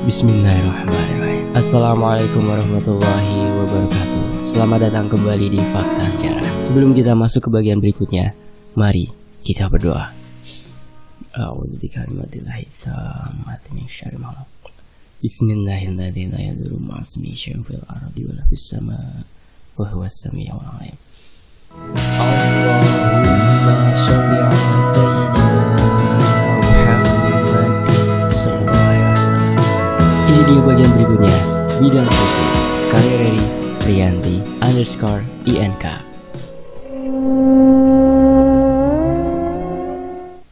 Bismillahirrahmanirrahim. Assalamualaikum warahmatullahi wabarakatuh. Selamat datang kembali di Fakta Sejarah. Sebelum kita masuk ke bagian berikutnya, mari kita berdoa. A'udzu bikalimatillahi tammati min syarri ma khalaq. Bismillahirrahmanirrahim. La yadurru ma'asmihi syai'un fil ardi wa la fis sama' wa huwas samiul 'alim. Allahumma shalli 'ala sayyidina Muhammad sallallahu alaihi wasallam. Ini dia bagian berikutnya. Bidang sosial Karyari Rianti _INK.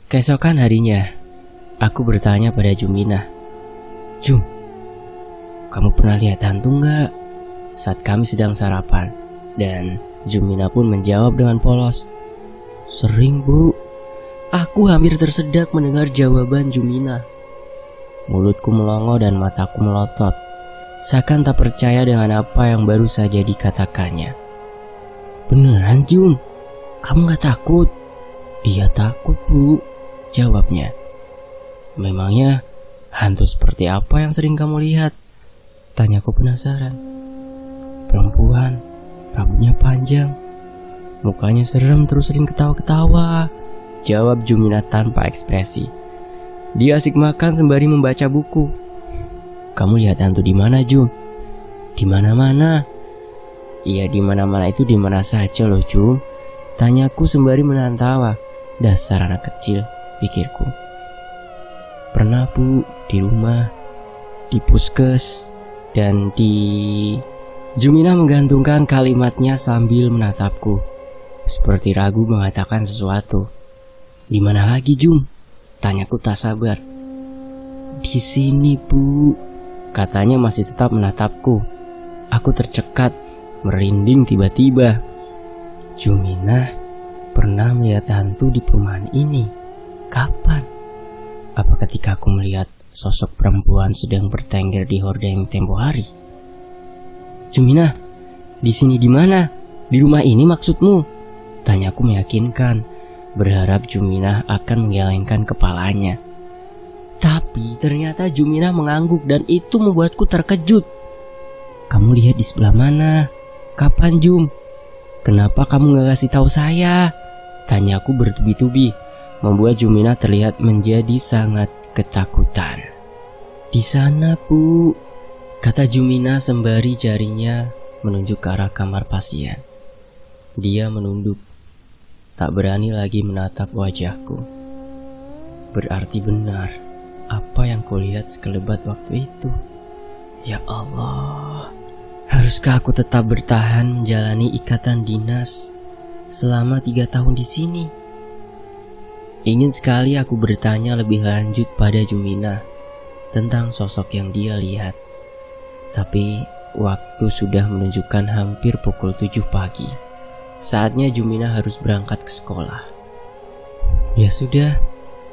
Keesokan harinya, aku bertanya pada Juminah, "Jum, kamu pernah lihat hantu nggak?" Saat kami sedang sarapan, dan Juminah pun menjawab dengan polos, "Sering, Bu." Aku hampir tersedak mendengar jawaban Juminah. Mulutku melongo dan mataku melotot, seakan tak percaya dengan apa yang baru saja dikatakannya. "Beneran, Jum? Kamu gak takut?" "Iya takut, Bu," jawabnya. "Memangnya hantu seperti apa yang sering kamu lihat?" tanyaku penasaran. "Perempuan, rambutnya panjang, mukanya serem terus sering ketawa-ketawa," jawab Juminah tanpa ekspresi. Dia asik makan sembari membaca buku. "Kamu lihat hantu di mana, Jum?" "Di mana-mana." "Iya, di mana-mana itu di mana saja loh, Jum," tanyaku sembari menahan tawa. Dasar anak kecil, pikirku. "Pernah, Bu, di rumah, di puskes, dan di..." Juminah menggantungkan kalimatnya sambil menatapku, seperti ragu mengatakan sesuatu. "Di mana lagi, Jum?" tanyaku tak sabar. "Di sini, Bu," katanya masih tetap menatapku. Aku tercekat, merinding tiba-tiba. "Juminah pernah melihat hantu di perumahan ini. Kapan? Apa ketika aku melihat sosok perempuan sedang bertengger di hordeng tempo hari?" "Juminah, di sini di mana? Di rumah ini maksudmu?" tanyaku meyakinkan, berharap Juminah akan menggelengkan kepalanya. Tapi ternyata Juminah mengangguk dan itu membuatku terkejut. "Kamu lihat di sebelah mana? Kapan, Jum? Kenapa kamu gak kasih tahu saya?" tanyaku bertubi-tubi, membuat Juminah terlihat menjadi sangat ketakutan. "Di sana, Bu," kata Juminah sembari jarinya menunjuk ke arah kamar pasien. Dia menunduk, tak berani lagi menatap wajahku. Berarti benar apa yang kulihat sekelebat waktu itu. Ya Allah, haruskah aku tetap bertahan menjalani ikatan dinas selama 3 tahun di sini? Ingin sekali aku bertanya lebih lanjut pada Juminah tentang sosok yang dia lihat. Tapi waktu sudah menunjukkan hampir pukul 7 pagi. Saatnya Juminah harus berangkat ke sekolah. "Ya sudah,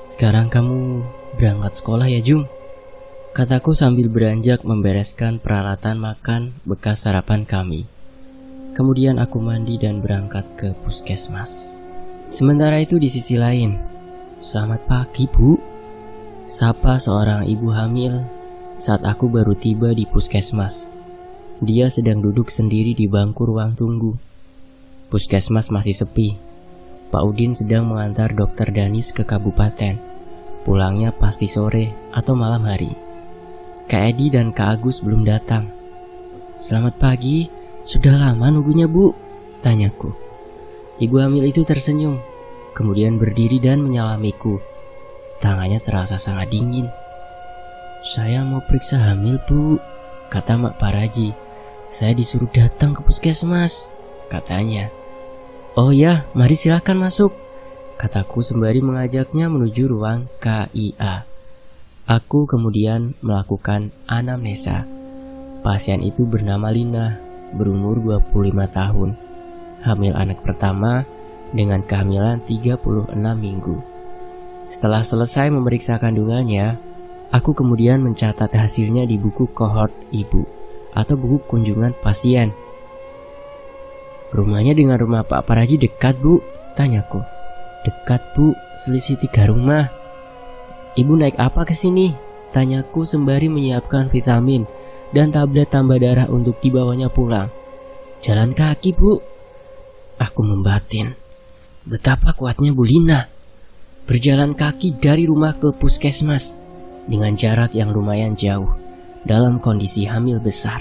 sekarang kamu berangkat sekolah ya, Jum," kataku sambil beranjak membereskan peralatan makan bekas sarapan kami. Kemudian aku mandi dan berangkat ke puskesmas. Sementara itu di sisi lain, "Selamat pagi, Bu," sapa seorang ibu hamil saat aku baru tiba di puskesmas. Dia sedang duduk sendiri di bangku ruang tunggu. Puskesmas masih sepi. Pak Udin sedang mengantar Dokter Danis ke kabupaten. Pulangnya pasti sore atau malam hari. Kak Edi dan Kak Agus belum datang. "Selamat pagi, sudah lama nunggunya, Bu?" tanyaku. Ibu hamil itu tersenyum, kemudian berdiri dan menyalamiku. Tangannya terasa sangat dingin. "Saya mau periksa hamil, Bu," kata Mak Paraji. "Saya disuruh datang ke puskesmas," katanya. "Oh ya, mari silakan masuk," kataku sembari mengajaknya menuju ruang KIA. Aku kemudian melakukan anamnesa. Pasien itu bernama Lina, berumur 25 tahun, hamil anak pertama dengan kehamilan 36 minggu. Setelah selesai memeriksa kandungannya, aku kemudian mencatat hasilnya di buku kohort ibu atau buku kunjungan pasien. "Rumahnya dengan rumah Pak Paraji dekat, Bu?" tanyaku. "Dekat, Bu, selisih 3 rumah." "Ibu naik apa ke sini?" Tanyaku sembari menyiapkan vitamin dan tablet tambah darah untuk dibawanya pulang. Jalan kaki, Bu. Aku membatin. Betapa kuatnya Bu Lina. Berjalan kaki dari rumah ke puskesmas dengan jarak yang lumayan jauh dalam kondisi hamil besar.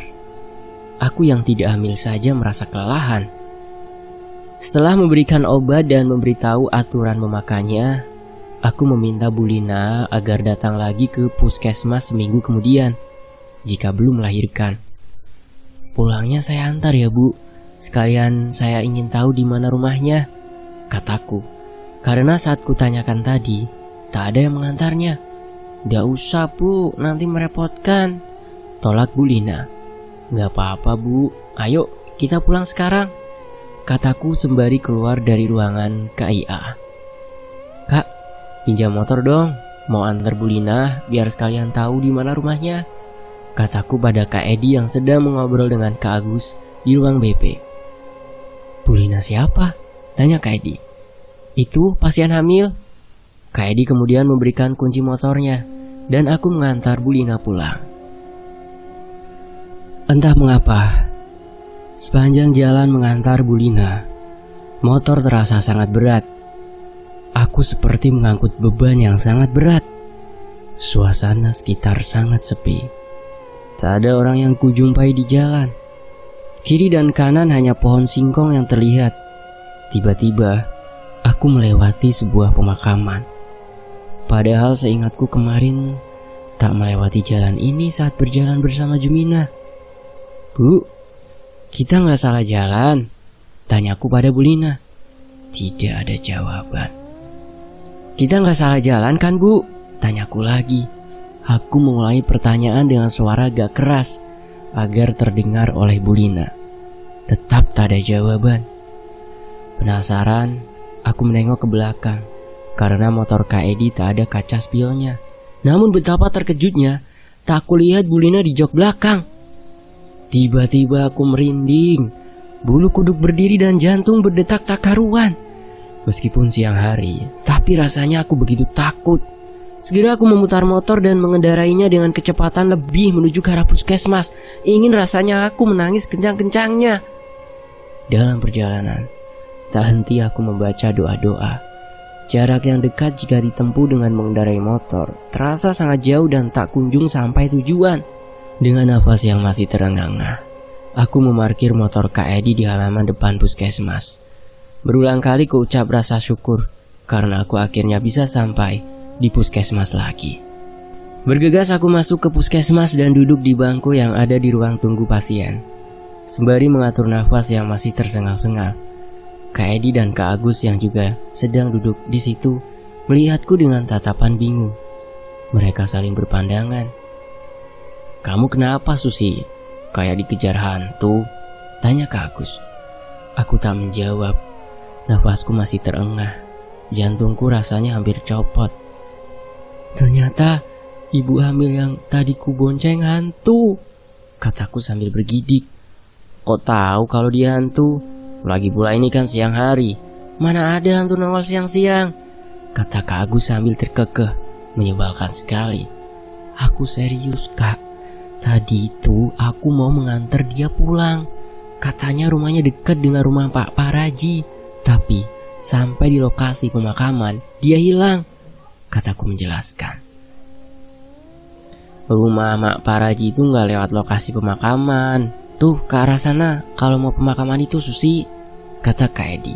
Aku yang tidak hamil saja merasa kelelahan. Setelah memberikan obat dan memberitahu aturan memakannya, aku meminta Bu Lina agar datang lagi ke puskesmas seminggu kemudian jika belum melahirkan. Pulangnya saya antar ya Bu, sekalian saya ingin tahu di mana rumahnya, kataku. Karena saat kutanyakan tadi, tak ada yang mengantarnya. Gak usah Bu, nanti merepotkan, tolak Bu Lina. Gak apa-apa Bu, ayo kita pulang sekarang, kataku sembari keluar dari ruangan KIA. Kak, pinjam motor dong, mau antar Bu Lina biar sekalian tahu di mana rumahnya, kataku pada Kak Edi yang sedang mengobrol dengan Kak Agus di ruang BP. Bu Lina siapa? Tanya Kak Edi. Itu pasien hamil. Kak Edi kemudian memberikan kunci motornya dan aku mengantar Bu Lina pulang. Entah mengapa, sepanjang jalan mengantar Bu Lina, motor terasa sangat berat. Aku seperti mengangkut beban yang sangat berat. Suasana sekitar sangat sepi. Tak ada orang yang kujumpai di jalan. Kiri dan kanan hanya pohon singkong yang terlihat. Tiba-tiba, aku melewati sebuah pemakaman. Padahal seingatku kemarin, tak melewati jalan ini saat berjalan bersama Jumina. Bu, kita nggak salah jalan? Tanyaku pada Bu Lina. Tidak ada jawaban. Kita nggak salah jalan kan Bu? Tanyaku lagi. Aku memulai pertanyaan dengan suara agak keras agar terdengar oleh Bu Lina. Tetap tak ada jawaban. Penasaran, aku menengok ke belakang karena motor Kak Edi tak ada kaca spionnya. Namun betapa terkejutnya, tak kulihat Bu Lina di jok belakang. Tiba-tiba aku merinding, bulu kuduk berdiri dan jantung berdetak tak karuan. Meskipun siang hari, tapi rasanya aku begitu takut. Segera aku memutar motor dan mengendarainya dengan kecepatan lebih menuju ke arah puskesmas. Ingin rasanya aku menangis kencang-kencangnya. Dalam perjalanan, tak henti aku membaca doa-doa. Jarak yang dekat jika ditempuh dengan mengendarai motor terasa sangat jauh dan tak kunjung sampai tujuan. Dengan nafas yang masih terengah-engah, aku memarkir motor Kak Edi di halaman depan puskesmas. Berulang kali kuucap rasa syukur karena aku akhirnya bisa sampai di puskesmas lagi. Bergegas aku masuk ke puskesmas dan duduk di bangku yang ada di ruang tunggu pasien. Sembari mengatur nafas yang masih tersengal-sengal, Kak Edi dan Kak Agus yang juga sedang duduk di situ melihatku dengan tatapan bingung. Mereka saling berpandangan. Kamu kenapa Susi? Kayak dikejar hantu? Tanya Kak Agus. Aku tak menjawab. Nafasku masih terengah. Jantungku rasanya hampir copot. Ternyata ibu hamil yang tadi ku bonceng hantu, kataku sambil bergidik. Kok tahu kalau dia hantu? Lagi pula ini kan siang hari. Mana ada hantu nongol siang-siang? Kata Kak Agus sambil terkekeh. Menyebalkan sekali. Aku serius Kak. Tadi itu aku mau mengantar dia pulang. Katanya rumahnya dekat dengan rumah Pak Paraji. Tapi sampai di lokasi pemakaman dia hilang, kataku menjelaskan. Rumah Mak Paraji itu gak lewat lokasi pemakaman. Tuh ke arah sana kalau mau pemakaman itu Susi, kata Kak Edi.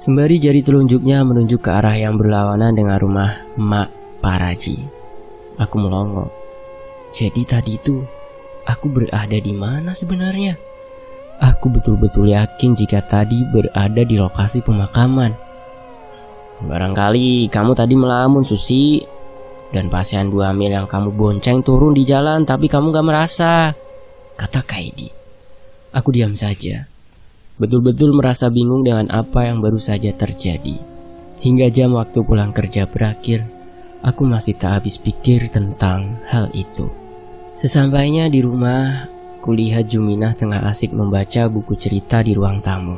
Sembari jari telunjuknya menunjuk ke arah yang berlawanan dengan rumah Mak Paraji. Aku melongo. Jadi tadi itu aku berada di mana sebenarnya? Aku betul-betul yakin jika tadi berada di lokasi pemakaman. Barangkali kamu tadi melamun Susi, dan pasien 2 hamil yang kamu bonceng turun di jalan tapi kamu gak merasa, kata Kak Edi. Aku diam saja. Betul-betul merasa bingung dengan apa yang baru saja terjadi. Hingga jam waktu pulang kerja berakhir, aku masih tak habis pikir tentang hal itu. Sesampainya di rumah, kulihat Juminah tengah asik membaca buku cerita di ruang tamu.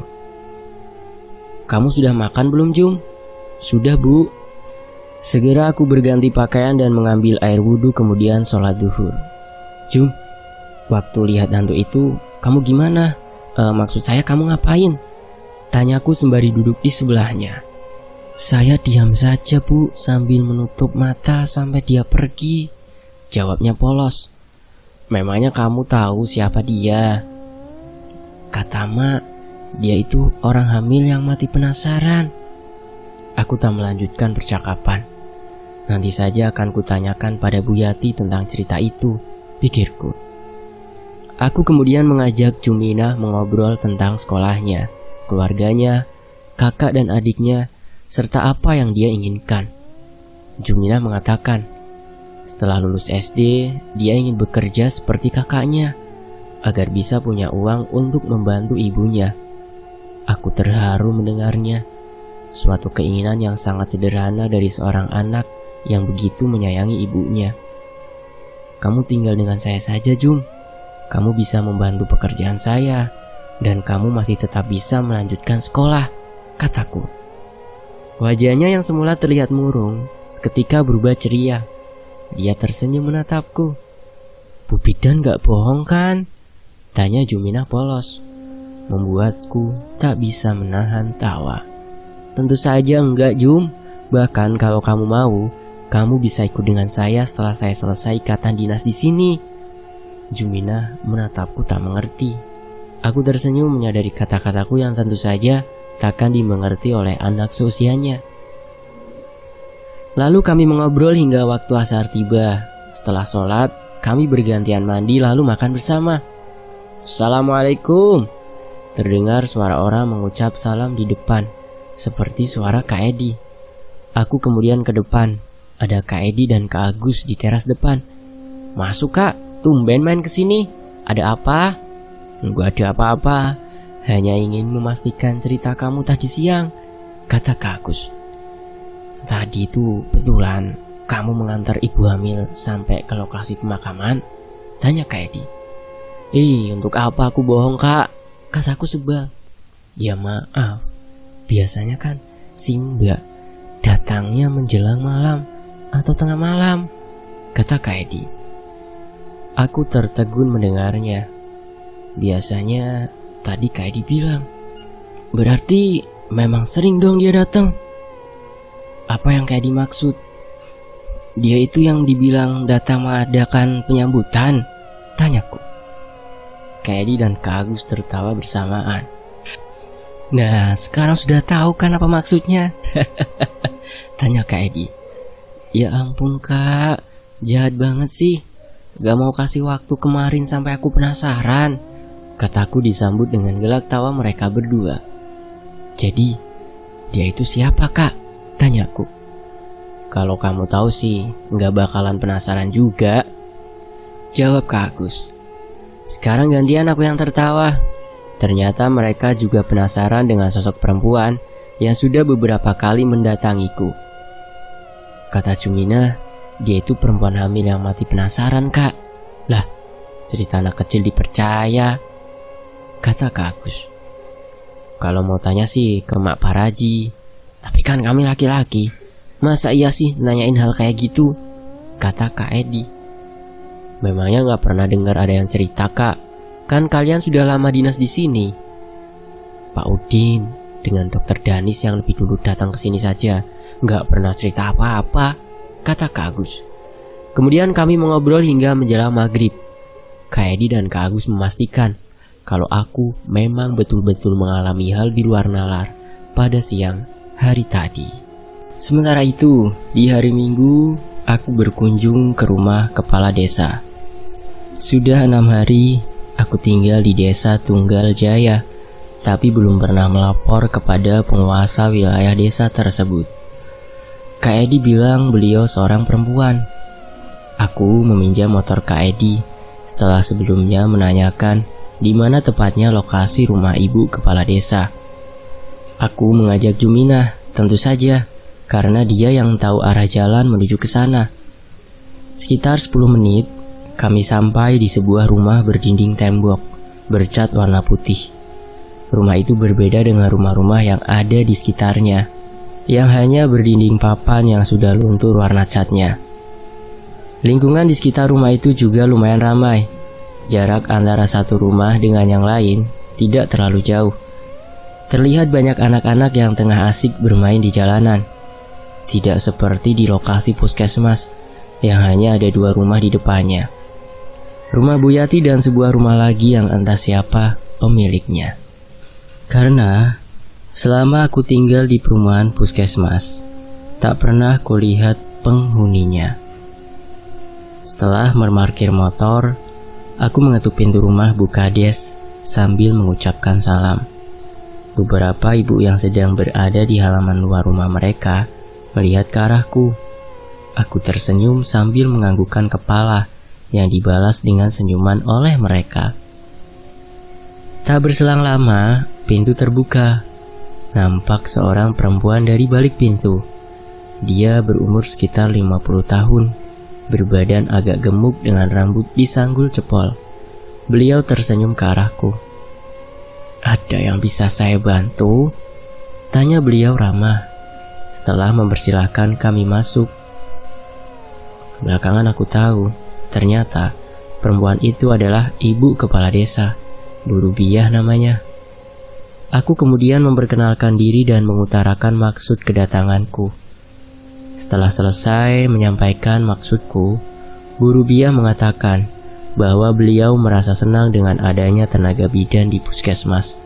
Kamu sudah makan belum Jum? Sudah Bu. Segera aku berganti pakaian dan mengambil air wudhu kemudian sholat duhur. Jum, waktu lihat hantu itu, kamu gimana? Maksud saya kamu ngapain? Tanyaku sembari duduk di sebelahnya. Saya diam saja bu, sambil menutup mata sampai dia pergi. Jawabnya polos. Memangnya kamu tahu siapa dia? Kata Mak, dia itu orang hamil yang mati penasaran. Aku tak melanjutkan percakapan. Nanti saja akan kutanyakan pada Bu Yati tentang cerita itu, pikirku. Aku kemudian mengajak Juminah mengobrol tentang sekolahnya, keluarganya, kakak dan adiknya, serta apa yang dia inginkan. Juminah mengatakan, setelah lulus SD, dia ingin bekerja seperti kakaknya, agar bisa punya uang untuk membantu ibunya. Aku terharu mendengarnya, suatu keinginan yang sangat sederhana dari seorang anak yang begitu menyayangi ibunya. Kamu tinggal dengan saya saja, Jum. Kamu bisa membantu pekerjaan saya, dan kamu masih tetap bisa melanjutkan sekolah, kataku. Wajahnya yang semula terlihat murung, seketika berubah ceria. Dia tersenyum menatapku. Bu Bidan gak bohong kan? Tanya Juminah polos. Membuatku tak bisa menahan tawa. Tentu saja enggak, Jum. Bahkan kalau kamu mau, kamu bisa ikut dengan saya setelah saya selesai ikatan dinas di sini. Juminah menatapku tak mengerti. Aku tersenyum menyadari kata-kataku yang tentu saja takkan dimengerti oleh anak seusianya. Lalu kami mengobrol hingga waktu asar tiba. Setelah sholat, kami bergantian mandi lalu makan bersama. Assalamualaikum. Terdengar suara orang mengucap salam di depan, seperti suara Kak Edi. Aku kemudian ke depan. Ada Kak Edi dan Kak Agus di teras depan. Masuk Kak, tumben main kesini. Ada apa? Nggak ada apa-apa. Hanya ingin memastikan cerita kamu tadi siang, kata Kak Agus. Tadi itu betulan kamu mengantar ibu hamil sampai ke lokasi pemakaman? Tanya Kak Edi. Untuk apa aku bohong Kak? Kataku sebal. Ya maaf, biasanya kan si Mbak datangnya menjelang malam atau tengah malam, kata Kak Edi. Aku tertegun mendengarnya. Biasanya tadi Kak Edi bilang. Berarti memang sering dong dia datang. Apa yang Kak Edi maksud? Dia itu yang dibilang datang mengadakan penyambutan, tanyaku. Kak Edi dan Kak Agus tertawa bersamaan. Nah, sekarang sudah tahu kan apa maksudnya? Tanya Kak Edi. Ya ampun Kak, jahat banget sih. Gak mau kasih waktu kemarin sampai aku penasaran, kataku disambut dengan gelak tawa mereka berdua. Jadi, dia itu siapa Kak? Tanyaku. Kalau kamu tahu sih, gak bakalan penasaran juga, jawab Kak Agus. Sekarang gantian aku yang tertawa. Ternyata mereka juga penasaran dengan sosok perempuan yang sudah beberapa kali mendatangiku. Kata Juminah, dia itu perempuan hamil yang mati penasaran Kak. Lah, cerita anak kecil dipercaya, kata Kak Agus. Kalau mau tanya sih ke Mak Paraji, tapi kan kami laki-laki, masa iya sih nanyain hal kayak gitu, kata Kak Edi. Memangnya gak pernah dengar ada yang cerita Kak? Kan kalian sudah lama dinas di sini. Pak Udin dengan Dokter Danis yang lebih dulu datang ke sini saja gak pernah cerita apa-apa, kata Kak Agus. Kemudian kami mengobrol hingga menjelang maghrib. Kak Edi dan Kak Agus memastikan kalau aku memang betul-betul mengalami hal di luar nalar pada siang hari tadi. Sementara itu, di hari Minggu, aku berkunjung ke rumah kepala desa. Sudah 6 hari, aku tinggal di desa Tunggal Jaya, tapi belum pernah melapor kepada penguasa wilayah desa tersebut. Kak Edi bilang beliau seorang perempuan. Aku meminjam motor Kak Edi setelah sebelumnya menanyakan di mana tepatnya lokasi rumah ibu kepala desa. Aku mengajak Juminah, tentu saja, karena dia yang tahu arah jalan menuju ke sana. Sekitar 10 menit, kami sampai di sebuah rumah berdinding tembok, bercat warna putih. Rumah itu berbeda dengan rumah-rumah yang ada di sekitarnya. yang hanya berdinding papan yang sudah luntur warna catnya. Lingkungan di sekitar rumah itu juga lumayan ramai. Jarak antara satu rumah dengan yang lain tidak terlalu jauh. Terlihat banyak anak-anak yang tengah asik bermain di jalanan. Tidak seperti di lokasi puskesmas yang hanya ada 2 rumah di depannya. Rumah Bu Yati dan sebuah rumah lagi yang entah siapa pemiliknya. Karena selama aku tinggal di perumahan puskesmas, tak pernah kulihat penghuninya. Setelah memarkir motor, aku mengetuk pintu rumah Bu Kades sambil mengucapkan salam. Beberapa ibu yang sedang berada di halaman luar rumah mereka melihat ke arahku. Aku tersenyum sambil menganggukkan kepala yang dibalas dengan senyuman oleh mereka. Tak berselang lama, pintu terbuka. Nampak seorang perempuan dari balik pintu. Dia berumur sekitar 50 tahun, berbadan agak gemuk dengan rambut disanggul cepol. Beliau tersenyum ke arahku. "Ada yang bisa saya bantu?" tanya beliau ramah. Setelah mempersilahkan kami masuk. Belakangan aku tahu, ternyata perempuan itu adalah ibu kepala desa, Bu Rubiah namanya. Aku kemudian memperkenalkan diri dan mengutarakan maksud kedatanganku. Setelah selesai menyampaikan maksudku, Bu Rubiah mengatakan bahwa beliau merasa senang dengan adanya tenaga bidan di puskesmas,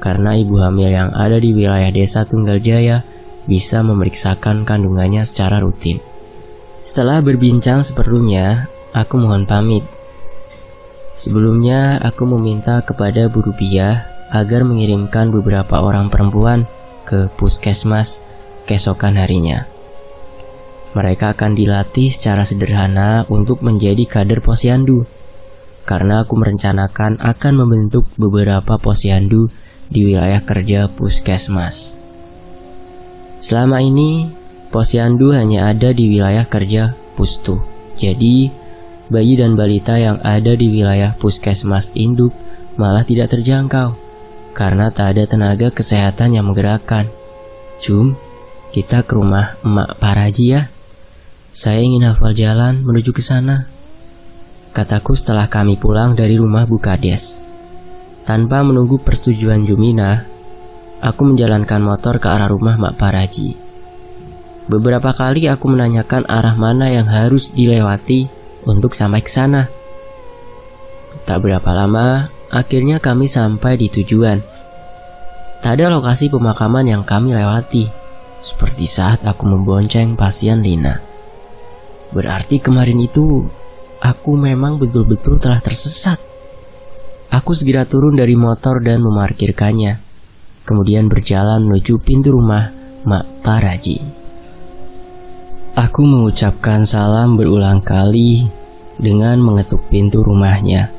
karena ibu hamil yang ada di wilayah desa Tunggaljaya bisa memeriksakan kandungannya secara rutin. Setelah berbincang seperlunya, aku mohon pamit. Sebelumnya, aku meminta kepada Bu Rubiah agar mengirimkan beberapa orang perempuan ke puskesmas keesokan harinya. Mereka akan dilatih secara sederhana untuk menjadi kader posyandu, karena aku merencanakan akan membentuk beberapa posyandu di wilayah kerja puskesmas. Selama ini, posyandu hanya ada di wilayah kerja pustu. Jadi, bayi dan balita yang ada di wilayah puskesmas induk malah tidak terjangkau karena tak ada tenaga kesehatan yang menggerakkan. "Jum, kita ke rumah Emak Paraji ya. Saya ingin hafal jalan menuju ke sana," kataku setelah kami pulang dari rumah Bu Kades. Tanpa menunggu persetujuan Jumina, aku menjalankan motor ke arah rumah Mak Paraji. Beberapa kali aku menanyakan arah mana yang harus dilewati untuk sampai ke sana. Tak berapa lama, akhirnya kami sampai di tujuan. Tak ada lokasi pemakaman yang kami lewati, seperti saat aku membonceng pasien Lina. Berarti kemarin itu, aku memang betul-betul telah tersesat. Aku segera turun dari motor dan memarkirkannya, kemudian berjalan menuju pintu rumah Mak Paraji. Aku mengucapkan salam berulang kali dengan mengetuk pintu rumahnya.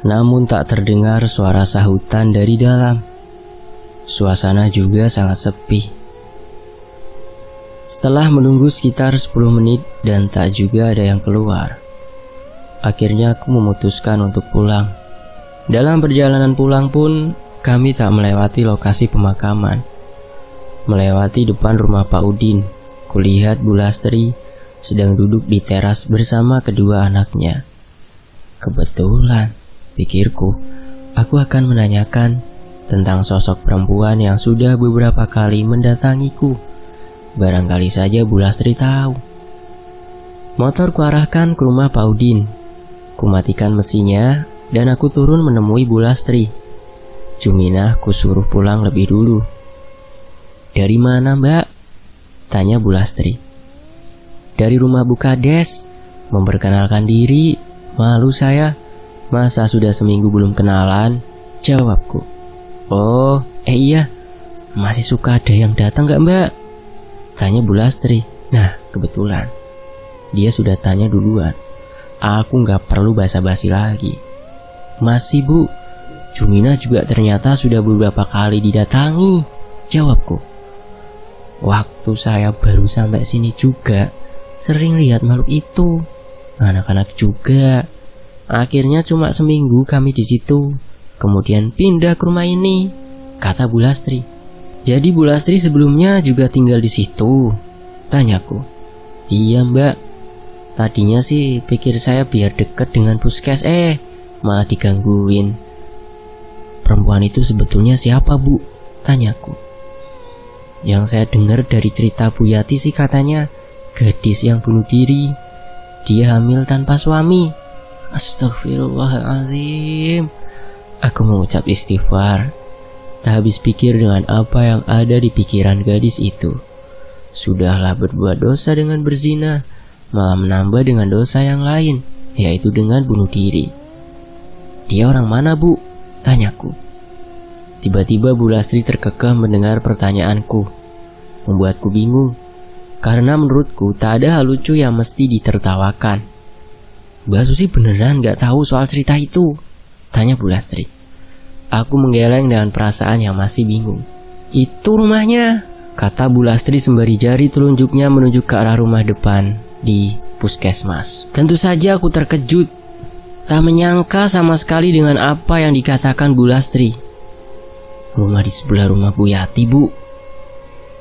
Namun tak terdengar suara sahutan dari dalam. Suasana juga sangat sepi. Setelah menunggu sekitar 10 menit dan tak juga ada yang keluar, akhirnya aku memutuskan untuk pulang. Dalam perjalanan pulang pun, kami tak melewati lokasi pemakaman. Melewati depan rumah Pak Udin, kulihat Bu Lastri sedang duduk di teras bersama kedua anaknya. Kebetulan, pikirku, aku akan menanyakan tentang sosok perempuan yang sudah beberapa kali mendatangiku. Barangkali saja Bu Lastri tahu. Motor kuarahkan ke rumah Pak Udin. Kumatikan mesinnya dan aku turun menemui Bu Lastri. Juminah kusuruh pulang lebih dulu. "Dari mana, Mbak?" tanya Bu Lastri. "Dari rumah Bu Kades." Memperkenalkan diri, malu saya. "Masa sudah seminggu belum kenalan?" jawabku. "Oh, iya. Masih suka ada yang datang gak, Mbak?" tanya Bu Lastri. Nah, kebetulan dia sudah tanya duluan. Aku gak perlu basa-basi lagi. "Masih, Bu. Jumina juga ternyata sudah beberapa kali didatangi," jawabku. "Waktu saya baru sampai sini juga sering lihat makhluk itu. Anak-anak juga. Akhirnya cuma seminggu kami di situ. Kemudian pindah ke rumah ini," kata Bu Lastri. Jadi Bu Lastri sebelumnya juga tinggal di situ? Tanyaku. Iya mbak. Tadinya sih pikir saya biar deket dengan puskes, malah digangguin. Perempuan itu sebetulnya siapa bu? Tanyaku. Yang saya dengar dari cerita Bu Yati sih katanya gadis yang bunuh diri. Dia hamil tanpa suami. Astagfirullahaladzim. Aku mengucap istighfar. Tak habis pikir dengan apa yang ada di pikiran gadis itu. Sudahlah berbuat dosa dengan berzina, malah menambah dengan dosa yang lain, yaitu dengan bunuh diri. Dia orang mana bu? Tanyaku. Tiba-tiba Bu Lastri terkekeh mendengar pertanyaanku. Membuatku bingung, karena menurutku tak ada hal lucu yang mesti ditertawakan. Mbak Susi beneran gak tahu soal cerita itu? Tanya Bu Lastri. Aku menggeleng dengan perasaan yang masih bingung. Itu rumahnya, kata Bu Lastri sembari jari telunjuknya menuju ke arah rumah depan di puskesmas. Tentu saja aku terkejut. Tak menyangka sama sekali dengan apa yang dikatakan Bu Lastri. Rumah di sebelah rumah Bu Yati bu?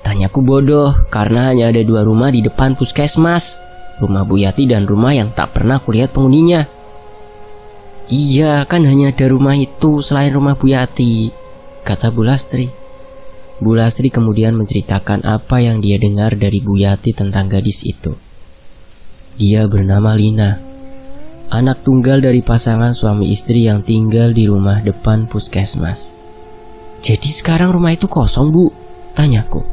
Tanyaku bodoh karena hanya ada 2 rumah di depan puskesmas. Rumah Bu Yati dan rumah yang tak pernah kulihat penghuninya. Iya, kan hanya ada rumah itu selain rumah Bu Yati, kata Bu Lastri. Bu Lastri kemudian menceritakan apa yang dia dengar dari Bu Yati tentang gadis itu. Dia bernama Lina, anak tunggal dari pasangan suami istri yang tinggal di rumah depan puskesmas. Jadi sekarang rumah itu kosong bu? Tanyaku.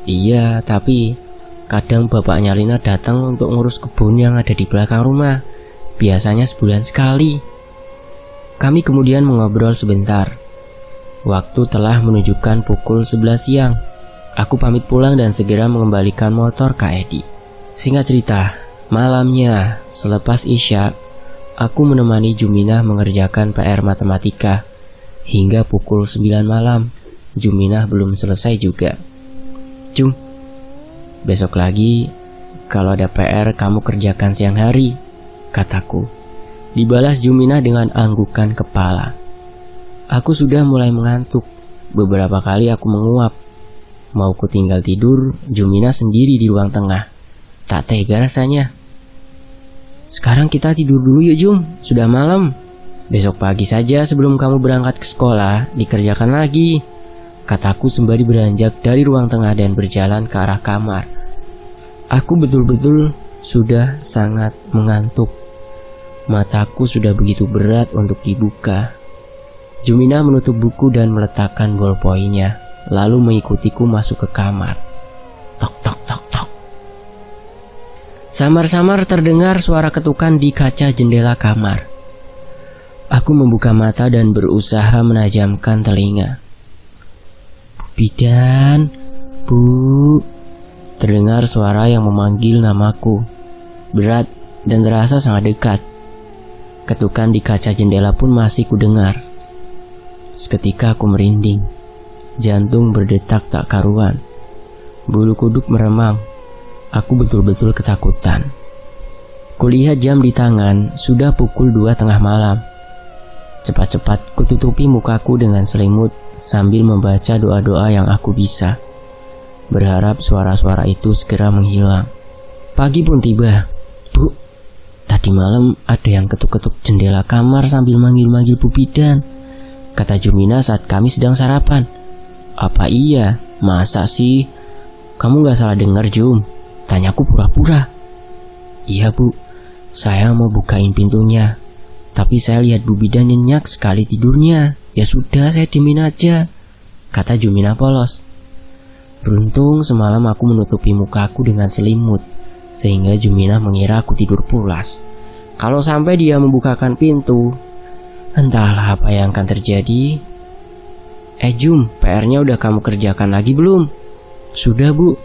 Iya, tapi kadang bapaknya Lina datang untuk ngurus kebun yang ada di belakang rumah. Biasanya sebulan sekali. Kami kemudian mengobrol sebentar. Waktu telah menunjukkan pukul 11 siang. Aku pamit pulang dan segera mengembalikan motor Kak Edi. Singkat cerita, malamnya selepas Isya, aku menemani Juminah mengerjakan PR matematika. Hingga pukul 9 malam, Juminah belum selesai juga. Jum, besok lagi kalau ada PR kamu kerjakan siang hari, kataku. Dibalas Juminah dengan anggukan kepala. Aku sudah mulai mengantuk. Beberapa kali aku menguap. Mau ku tinggal tidur, Juminah sendiri di ruang tengah. Tak tega rasanya. Sekarang kita tidur dulu yuk Jum, sudah malam. Besok pagi saja sebelum kamu berangkat ke sekolah, dikerjakan lagi, kataku sembari beranjak dari ruang tengah dan berjalan ke arah kamar. Aku betul-betul sudah sangat mengantuk. Mataku sudah begitu berat untuk dibuka. Juminah menutup buku dan meletakkan bolpoinnya, lalu mengikutiku masuk ke kamar. Tok tok tok tok. Samar-samar terdengar suara ketukan di kaca jendela kamar. Aku membuka mata dan berusaha menajamkan telinga. Bu Bidan, Bu. Terdengar suara yang memanggil namaku. Berat dan terasa sangat dekat. Ketukan di kaca jendela pun masih kudengar. Seketika aku merinding. Jantung berdetak tak karuan. Bulu kuduk meremang. Aku betul-betul ketakutan. Kulihat jam di tangan, sudah pukul 2 tengah malam. Cepat-cepat kututupi mukaku dengan selimut sambil membaca doa-doa yang aku bisa. Berharap suara-suara itu segera menghilang. Pagi pun tiba. Bu, tadi malam ada yang ketuk-ketuk jendela kamar sambil manggil-manggil Bu Bidan, kata Juminah saat kami sedang sarapan. Apa iya? Masa sih? Kamu gak salah dengar Jum? Tanyaku pura-pura. Iya Bu, saya mau bukain pintunya, tapi saya lihat Bu Bidan nyenyak sekali tidurnya. Ya sudah, saya diemin aja, kata Juminah polos. Beruntung semalam aku menutupi mukaku dengan selimut, sehingga Juminah mengira aku tidur pulas. Kalau sampai dia membukakan pintu, entahlah apa yang akan terjadi. Jum, PR-nya udah kamu kerjakan lagi belum? Sudah Bu,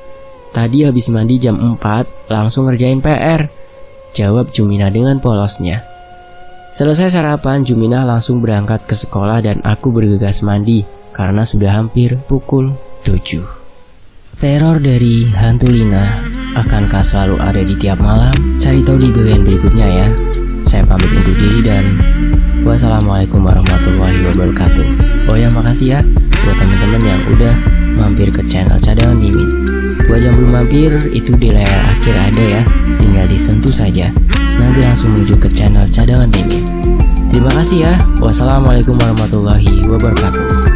tadi habis mandi jam 4 langsung ngerjain PR, jawab Juminah dengan polosnya. Selesai sarapan, Juminah langsung berangkat ke sekolah dan aku bergegas mandi karena sudah hampir pukul 7. Teror dari hantu Lina akankah selalu ada di tiap malam? Cari tahu di bagian berikutnya ya. Saya pamit undur diri dan wassalamualaikum warahmatullahi wabarakatuh. Oh ya, makasih ya buat teman-teman yang udah mampir ke channel Cadangan Mimin. Buat yang belum mampir, itu di layar akhir ada ya, tinggal disentuh saja. Nanti langsung menuju ke channel Cadangan Mimin. Terima kasih ya. Wassalamualaikum warahmatullahi wabarakatuh.